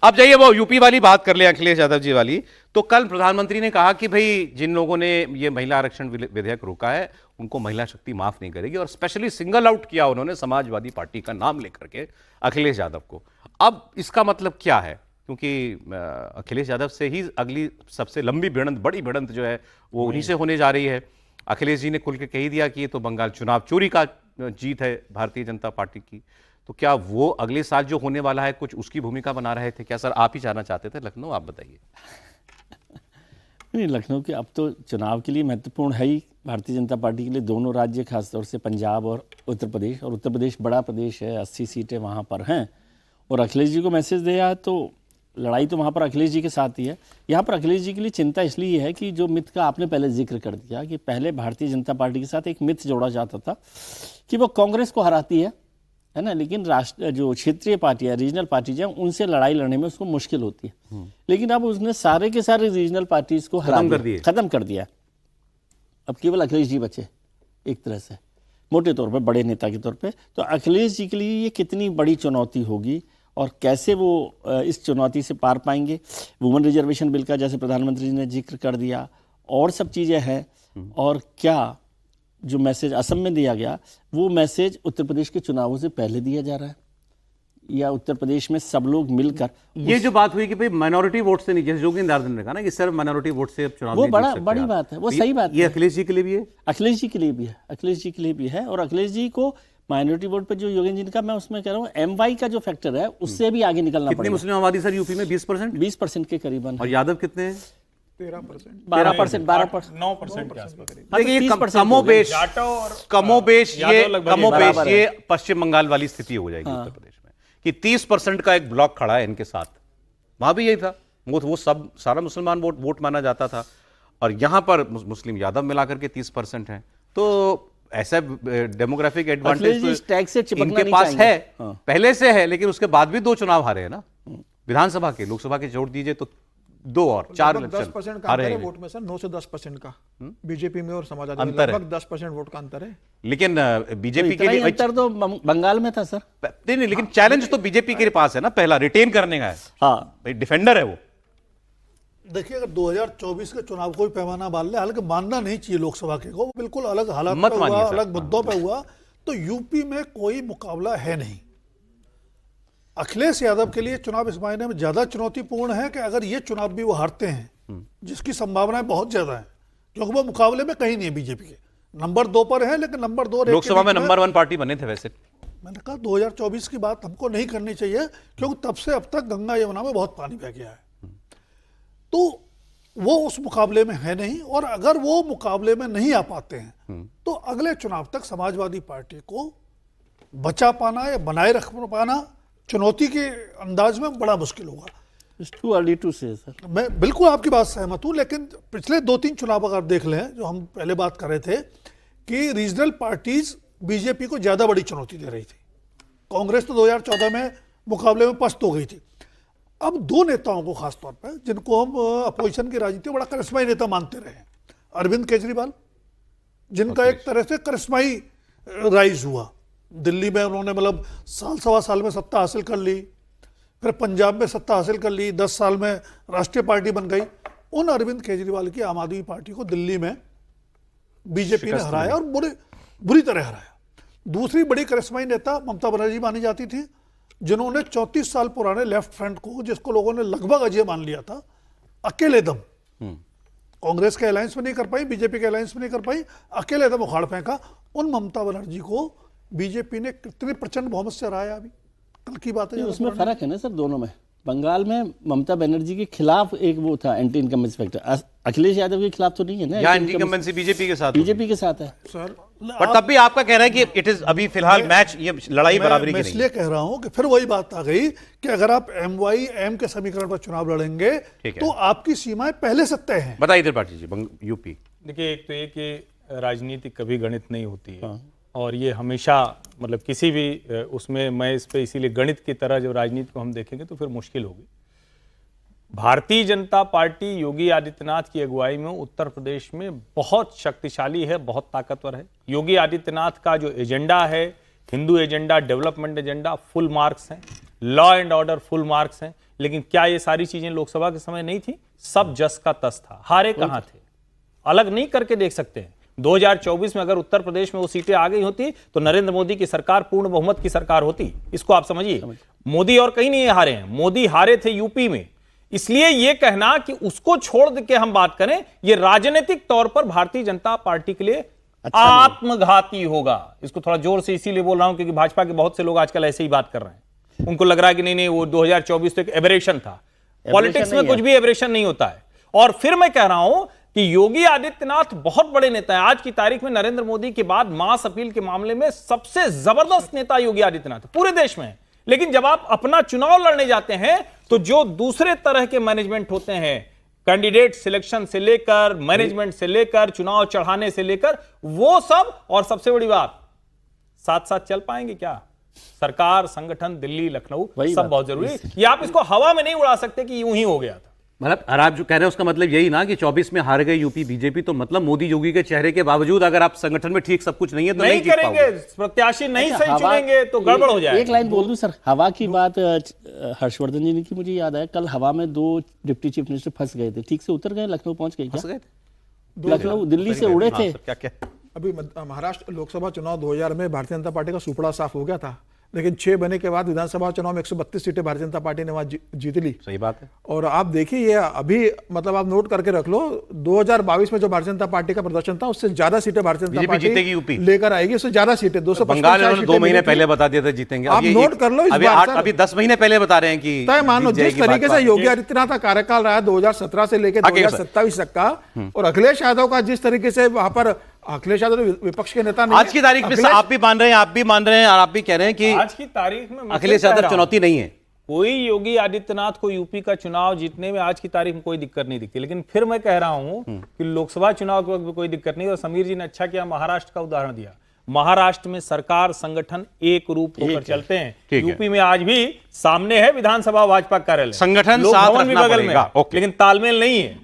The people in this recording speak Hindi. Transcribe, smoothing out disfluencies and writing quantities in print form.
अब जाइए वो यूपी वाली बात कर ले, अखिलेश यादव जी वाली। तो कल प्रधानमंत्री ने कहा कि भाई जिन लोगों ने ये महिला आरक्षण विधेयक रोका है उनको महिला शक्ति माफ नहीं करेगी, और स्पेशली सिंगल आउट किया उन्होंने समाजवादी पार्टी का नाम लेकर के अखिलेश यादव को। अब इसका मतलब क्या है, क्योंकि अखिलेश यादव से ही अगली सबसे लंबी भिड़ंत, बड़ी भिड़ंत जो है वो उन्हीं से होने जा रही है। अखिलेश जी ने खुल के कह ही दिया कि ये तो बंगाल चुनाव चोरी का जीत है भारतीय जनता पार्टी की। तो क्या वो अगले साल जो होने वाला है कुछ उसकी भूमिका बना रहे थे क्या? सर आप ही जाना चाहते थे लखनऊ, आप बताइए। नहीं, लखनऊ के अब तो चुनाव के लिए महत्वपूर्ण है ही भारतीय जनता पार्टी के लिए दोनों राज्य, खासतौर से पंजाब और उत्तर प्रदेश। और उत्तर प्रदेश बड़ा प्रदेश है, 80 सीटें वहाँ पर हैं। और अखिलेश जी को मैसेज दिया तो लड़ाई तो वहाँ पर अखिलेश जी के साथ ही है। यहाँ पर अखिलेश जी के लिए चिंता इसलिए है कि जो मिथ का आपने पहले जिक्र कर दिया कि पहले भारतीय जनता पार्टी के साथ एक मिथ जोड़ा जाता था कि वो कांग्रेस को हराती है ना, लेकिन राष्ट्र जो क्षेत्रीय पार्टियाँ, रीजनल पार्टीज हैं, उनसे लड़ाई लड़ने में उसको मुश्किल होती है। लेकिन अब उसने सारे के सारे रीजनल पार्टीज को खत्म कर दिया। अब केवल अखिलेश जी बचे एक तरह से, मोटे तौर पे, बड़े नेता के तौर पे। तो अखिलेश जी के लिए ये कितनी बड़ी चुनौती होगी और कैसे वो इस चुनौती से पार पाएंगे। वुमेन रिजर्वेशन बिल का जैसे प्रधानमंत्री जी ने जिक्र कर दिया, और सब चीज़ें हैं। और क्या जो मैसेज असम में दिया गया वो मैसेज उत्तर प्रदेश के चुनावों से पहले दिया जा रहा है, या उत्तर प्रदेश में सब लोग मिलकर ये जो बात हुई कि भाई माइनॉरिटी वोट से नहीं, जैसे जोगिंदर ने कहा ना कि सिर्फ माइनॉरिटी वोट से चुनाव वो बड़ी बात है, वो सही बात है। ये अखिलेश जी के लिए भी है, अखिलेश जी के लिए भी है, अखिलेश जी के लिए भी है। और अखिलेश जी को माइनॉरिटी वोट पे जो योगेंद्र जी का, मैं उसमें कह रहा हूँ एमवाई का जो फैक्टर है उससे भी आगे निकलना पड़ेगा। कितनी मुस्लिम आबादी सर यूपी में? 20% के करीबन। और यादव कितने हैं? 13%, 12%, 9% के आसपास। देखिए कमोबेश ये पश्चिम बंगाल वाली स्थिति हो जाएगी उत्तर प्रदेश में कि 30% का एक ब्लॉक खड़ा है इनके साथ। वहां भी यही था, वो सब सारा मुसलमान वोट माना जाता था, और यहां पर मुस्लिम यादव मिलाकर के 30% हैं। तो ऐसा डेमोग्राफिक एडवांटेज तो इनके पास है, पहले से है, लेकिन उसके बाद भी 2 चुनाव हारे हैं ना, विधानसभा के, लोकसभा के जोड़ दीजिए तो 2 और 4 इलेक्शन 10% का अंतर है वोट में सर, 9 से 10% का बीजेपी में और समाजवादी में लगभग 10% वोट का अंतर है। लेकिन बीजेपी के लिए अंतर तो बंगाल में था सर। नहीं, लेकिन चैलेंज तो बीजेपी के पास है ना, पहला रिटेन करने का है। हाँ, डिफेंडर है वो। देखिए, अगर 2024 के चुनाव को भी पैमाना मान ले, हालांकि मानना नहीं चाहिए लोकसभा के को, बिल्कुल अलग हालात पे हुआ, अलग मुद्दों पे हुआ, तो यूपी में कोई मुकाबला है नहीं। अखिलेश यादव के लिए चुनाव इस मायने में ज्यादा चुनौतीपूर्ण है कि अगर ये चुनाव भी वो हारते हैं, जिसकी संभावनाएं बहुत ज्यादा है, क्योंकि वो मुकाबले में कहीं नहीं है बीजेपी के, नंबर 2 पर है, लेकिन नंबर 2 लोकसभा में नंबर 1 पार्टी बने थे। वैसे मैंने कहा 2024 की बात हमको नहीं करनी चाहिए, क्योंकि तब से अब तक गंगा यमुना में बहुत पानी बह गया है। तो वो उस मुकाबले में है नहीं, और अगर वो मुकाबले में नहीं आ पाते हैं तो अगले चुनाव तक समाजवादी पार्टी को बचा पाना या बनाए रख पाना चुनौती के अंदाज में बड़ा मुश्किल होगा। It's too early to say, sir. मैं बिल्कुल आपकी बात सहमत हूं, लेकिन पिछले 2-3 चुनाव अगर देख लें, जो हम पहले बात कर रहे थे कि रीजनल पार्टीज बीजेपी को ज्यादा बड़ी चुनौती दे रही थी। कांग्रेस तो 2014 में मुकाबले में पस्त हो गई थी। अब 2 नेताओं को खासतौर पर, जिनको हम अपोजिशन की राजनीति बड़ा करिश्माई नेता मानते रहे, अरविंद केजरीवाल, जिनका एक तरह से करिश्माई राइज हुआ। दिल्ली में उन्होंने मतलब साल सवा साल में सत्ता हासिल कर ली, फिर पंजाब में सत्ता हासिल कर ली, 10 साल में राष्ट्रीय पार्टी बन गई। उन अरविंद केजरीवाल की आम आदमी पार्टी को दिल्ली में बीजेपी ने हराया, और बुरी तरह हराया। दूसरी बड़ी करिश्माई नेता ममता बनर्जी मानी जाती थी, जिन्होंने 34 साल पुराने लेफ्ट फ्रंट को, जिसको लोगों ने लगभग अजय मान लिया था, अकेले दम, कांग्रेस के अलायंस में नहीं कर पाई, बीजेपी के अलायंस में नहीं कर पाई, अकेले दम उखाड़ फेंका। उन ममता बनर्जी को बीजेपी ने कितने प्रचंड बहुमत से हराया, अभी कल की बात है। उसमें फर्क है ना सर दोनों में। बंगाल में ममता बनर्जी के खिलाफ एक वो था anti incumbency factor, Akhilesh Yadav के खिलाफ तो नहीं है ना। या एंटी इनकम्बेंसी बीजेपी के साथ है सर। पर तब भी आपका कहना है कि इट इज अभी फिलहाल मैच, ये लड़ाई बराबरी की नहीं है। इसलिए कह रहा हूं कि फिर वही बात आ गई कि अगर आप MYM के समीकरण पर चुनाव लड़ेंगे तो आपकी सीमाएं पहले से तय हैं। बताइए त्रिपाठी जी, यूपी। देखिए, एक तो ये कि राजनीति कभी गणित नहीं होती है, और ये हमेशा मतलब किसी भी उसमें, मैं इस पे इसीलिए गणित की तरह जब राजनीति को हम देखेंगे तो फिर मुश्किल होगी। भारतीय जनता पार्टी योगी आदित्यनाथ की अगुवाई में उत्तर प्रदेश में बहुत शक्तिशाली है, बहुत ताकतवर है। योगी आदित्यनाथ का जो एजेंडा है, Hindu agenda, development agenda, full marks हैं, law and order full marks हैं। लेकिन क्या ये सारी चीजें लोकसभा के समय नहीं थी? सब जस का तस था, हारे कहां थे, अलग नहीं करके देख सकते हैं। 2024 में अगर उत्तर प्रदेश में वो सीटें आ गई होती तो नरेंद्र मोदी की सरकार पूर्ण बहुमत की सरकार होती, इसको आप समझिए। मोदी और कहीं नहीं हारे हैं, मोदी हारे थे यूपी में। इसलिए यह कहना कि उसको छोड़ के हम बात करें, यह राजनीतिक तौर पर भारतीय जनता पार्टी के लिए आत्मघाती होगा। इसको थोड़ा जोर से इसीलिए बोल रहा हूं क्योंकि भाजपा के बहुत से लोग आजकल ऐसे ही बात कर रहे हैं। उनको लग रहा है कि नहीं वो 2024 तो एक एबरेशन था। पॉलिटिक्स में कुछ भी एबरेशन नहीं होता है। और फिर मैं कह रहा हूं कि योगी आदित्यनाथ बहुत बड़े नेता हैं। आज की तारीख में नरेंद्र मोदी के बाद मास अपील के मामले में सबसे जबरदस्त नेता योगी आदित्यनाथ पूरे देश में है। लेकिन जब आप अपना चुनाव लड़ने जाते हैं तो जो दूसरे तरह के मैनेजमेंट होते हैं, कैंडिडेट सिलेक्शन से लेकर, मैनेजमेंट से लेकर, चुनाव चढ़ाने से लेकर, वो सब, और सबसे बड़ी बात, साथ साथ चल पाएंगे क्या? सरकार, संगठन, दिल्ली, लखनऊ, सब बहुत जरूरी है। ये आप इसको हवा में नहीं उड़ा सकते कि यूं ही हो गया था। मतलब आप जो कह रहे हैं उसका मतलब यही ना कि 24 में हार गए यूपी बीजेपी, तो मतलब मोदी योगी के चेहरे के बाववर्जूद अगर आप संगठन में ठीक सब कुछ नहीं है तो नहीं करेंगे, प्रत्याशी नहीं सही चुनेंगे तो गड़बड़ हो जाएगा। एक लाइन बोल दूं सर, हवा की बात हर्षवर्धन जी ने की, मुझे याद आया कल हवा में 2 डिप्टी चीफ मिनिस्टर फंस गए थे, ठीक से उतर गए, लखनऊ पहुंच गए क्या? लखनऊ दिल्ली से उड़े थे। क्या अभी महाराष्ट्र लोकसभा चुनाव 2000 में भारतीय जनता पार्टी का सुपड़ा साफ हो गया था, लेकिन 6 बने के बाद विधानसभा चुनाव में 132 सीटें भारतीय जनता पार्टी ने वहां जीत ली। सही बात है। और आप देखिए ये अभी मतलब आप नोट करके रख लो, 2022 में जो भारतीय जनता पार्टी का प्रदर्शन था उससे ज्यादा सीटें भारतीय जनता जीतेगी पार्टी यूपी लेकर आएगी, उससे ज्यादा सीटें 255 बंगाल इन्होंने 2 महीने पहले बता दिया था जीतेंगे। आप नोट कर लो इस बार अभी 10 महीने पहले बता रहे हैं कि तय मानो जिस तरीके से योगी आदित्यनाथ का कार्यकाल रहा 2017 से लेकर 2027 तक का, और अखिलेश यादव का जिस तरीके से वहां पर, अखिलेश यादव विपक्ष के नेता नहीं, आज की तारीख में आप भी मान रहे हैं, आप भी मान रहे हैं, और आप भी कह रहे हैं कि आज की तारीख में अखिलेश यादव चुनौती नहीं है। कोई योगी आदित्यनाथ को यूपी का चुनाव जीतने में आज की तारीख में कोई दिक्कत नहीं दिखती। लेकिन फिर मैं कह रहा हूं कि लोकसभा चुनाव के वक्त भी कोई दिक्कत नहीं। और समीर जी ने अच्छा किया, महाराष्ट्र का उदाहरण दिया। महाराष्ट्र में सरकार, संगठन एक रूप होकर चलते हैं। यूपी में आज भी सामने है विधानसभा भाजपा कार्यालय, संगठन लोक साथ भवन भी रखना बगल में, पड़ेगा। लेकिन तालमेल नहीं है।